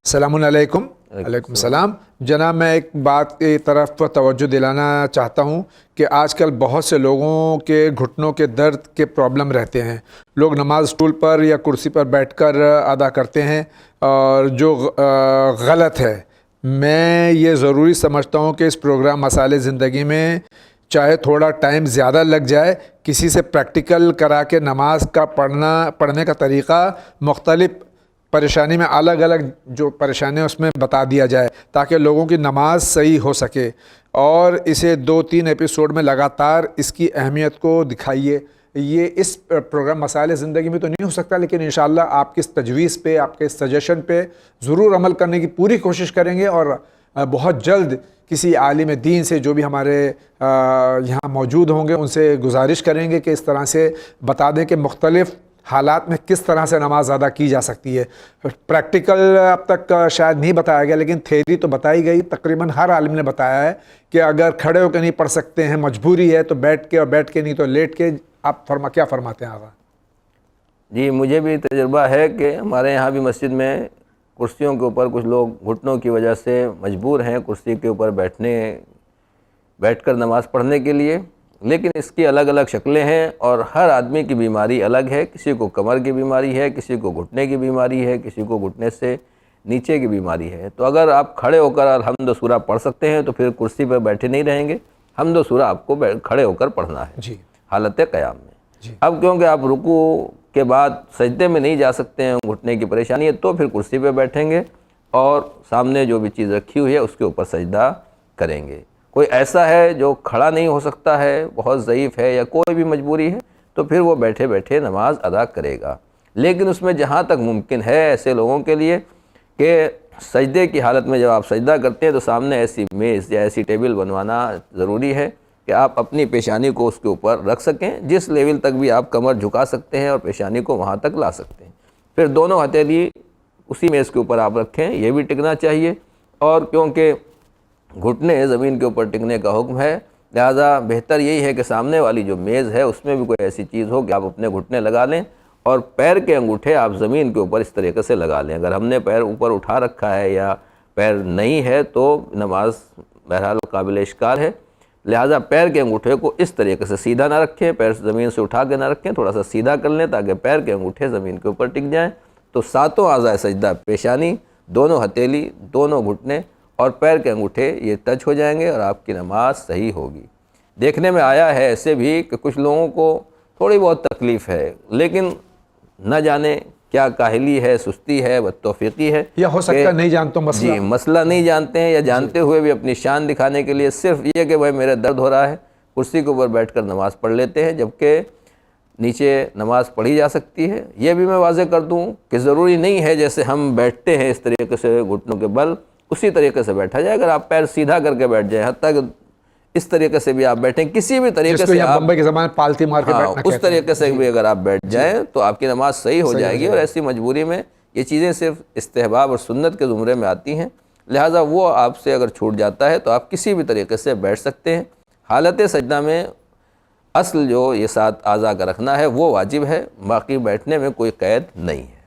السلام علیکم۔ علیکم السلام جناب، میں ایک بات کی طرف توجہ دلانا چاہتا ہوں کہ آج کل بہت سے لوگوں کے گھٹنوں کے درد کے پرابلم رہتے ہیں۔ لوگ نماز اسٹول پر یا کرسی پر بیٹھ کر ادا کرتے ہیں اور جو غلط ہے۔ میں یہ ضروری سمجھتا ہوں کہ اس پروگرام مسائل زندگی میں چاہے تھوڑا ٹائم زیادہ لگ جائے، کسی سے پریکٹیکل کرا کے نماز کا پڑھنے کا طریقہ مختلف پریشانی میں الگ الگ جو پریشانیاں اس میں بتا دیا جائے تاکہ لوگوں کی نماز صحیح ہو سکے، اور اسے 2-3 ایپیسوڈ میں لگاتار اس کی اہمیت کو دکھائیے۔ یہ اس پروگرام مسائل زندگی میں تو نہیں ہو سکتا، لیکن انشاءاللہ آپ کی اس تجویز پہ، آپ کے سجیشن پہ ضرور عمل کرنے کی پوری کوشش کریں گے، اور بہت جلد کسی عالم دین سے جو بھی ہمارے یہاں موجود ہوں گے ان سے گزارش کریں گے کہ اس طرح سے بتا دیں کہ مختلف حالات میں کس طرح سے نماز ادا کی جا سکتی ہے۔ پریکٹیکل اب تک شاید نہیں بتایا گیا، لیکن تھیوری تو بتائی گئی۔ تقریباً ہر عالم نے بتایا ہے کہ اگر کھڑے ہو کے نہیں پڑھ سکتے ہیں، مجبوری ہے، تو بیٹھ کے، اور بیٹھ کے نہیں تو لیٹ کے۔ آپ کیا فرماتے ہیں آقا؟ جی، مجھے بھی تجربہ ہے کہ ہمارے یہاں بھی مسجد میں کرسیوں کے اوپر کچھ لوگ گھٹنوں کی وجہ سے مجبور ہیں کرسی کے اوپر بیٹھ کر نماز پڑھنے کے لیے، لیکن اس کی الگ الگ شکلیں ہیں اور ہر آدمی کی بیماری الگ ہے۔ کسی کو کمر کی بیماری ہے، کسی کو گھٹنے کی بیماری ہے، کسی کو گھٹنے سے نیچے کی بیماری ہے۔ تو اگر آپ کھڑے ہو کر الحمد سورہ پڑھ سکتے ہیں تو پھر کرسی پر بیٹھے نہیں رہیں گے، حمد سورہ آپ کو کھڑے ہو کر پڑھنا ہے جی، حالت قیام میں۔ اب کیونکہ آپ رکوع کے بعد سجدے میں نہیں جا سکتے ہیں، گھٹنے کی پریشانی ہے، تو پھر کرسی پہ بیٹھیں گے اور سامنے جو بھی چیز رکھی ہوئی ہے اس کے اوپر سجدہ کریں گے۔ کوئی ایسا ہے جو کھڑا نہیں ہو سکتا ہے، بہت ضعیف ہے یا کوئی بھی مجبوری ہے، تو پھر وہ بیٹھے بیٹھے نماز ادا کرے گا۔ لیکن اس میں جہاں تک ممکن ہے ایسے لوگوں کے لیے کہ سجدے کی حالت میں جب آپ سجدہ کرتے ہیں تو سامنے ایسی میز یا ایسی ٹیبل بنوانا ضروری ہے کہ آپ اپنی پیشانی کو اس کے اوپر رکھ سکیں، جس لیول تک بھی آپ کمر جھکا سکتے ہیں اور پیشانی کو وہاں تک لا سکتے ہیں۔ پھر دونوں ہتھیلی اسی میز کے اوپر آپ رکھیں، یہ بھی ٹکنا چاہیے۔ اور کیونکہ گھٹنے زمین کے اوپر ٹکنے کا حکم ہے، لہذا بہتر یہی ہے کہ سامنے والی جو میز ہے اس میں بھی کوئی ایسی چیز ہو کہ آپ اپنے گھٹنے لگا لیں، اور پیر کے انگوٹھے آپ زمین کے اوپر اس طریقے سے لگا لیں۔ اگر ہم نے پیر اوپر اٹھا رکھا ہے یا پیر نہیں ہے تو نماز بہرحال قابل اشکال ہے، لہذا پیر کے انگوٹھے کو اس طریقے سے سیدھا نہ رکھیں، پیر زمین سے اٹھا کے نہ رکھیں، تھوڑا سا سیدھا کر لیں تاکہ پیر کے انگوٹھے زمین کے اوپر ٹک جائیں۔ تو ساتوں اعضاء سجدہ، پیشانی، دونوں ہتھیلی، دونوں گھٹنے اور پیر کے انگوٹھے یہ ٹچ ہو جائیں گے اور آپ کی نماز صحیح ہوگی۔ دیکھنے میں آیا ہے ایسے بھی کہ کچھ لوگوں کو تھوڑی بہت تکلیف ہے، لیکن نہ جانے کیا کاہلی ہے، سستی ہے، بدتوفیقی ہے، یا ہو سکتا ہے نہیں جانتا مسئلہ۔ جی، مسئلہ نہیں جانتے ہیں، یا جانتے ہوئے بھی اپنی شان دکھانے کے لیے صرف یہ کہ بھائی میرے درد ہو رہا ہے، کرسی کے اوپر بیٹھ کر نماز پڑھ لیتے ہیں، جبکہ نیچے نماز پڑھی جا سکتی ہے۔ یہ بھی میں واضح کر دوں کہ ضروری نہیں ہے جیسے ہم بیٹھتے ہیں اس طریقے سے گھٹنوں کے بل اسی طریقے سے بیٹھا جائے۔ اگر آپ پیر سیدھا کر کے بیٹھ جائیں، حتیٰ کہ اس طریقے سے بھی آپ بیٹھیں، کسی بھی طریقے سے آپ بمبئی کے زمانے پالتی مار کے بیٹھنا اس طریقے سے بھی اگر آپ بیٹھ جائیں تو آپ کی نماز صحیح ہو جائے گی۔ اور ایسی مجبوری میں یہ چیزیں صرف استحباب اور سنت کے زمرے میں آتی ہیں، لہٰذا وہ آپ سے اگر چھوٹ جاتا ہے تو آپ کسی بھی طریقے سے بیٹھ سکتے ہیں۔ حالت سجدہ میں اصل جو یہ 7 اعضاء کا رکھنا ہے وہ واجب ہے، باقی بیٹھنے میں کوئی قید نہیں ہے۔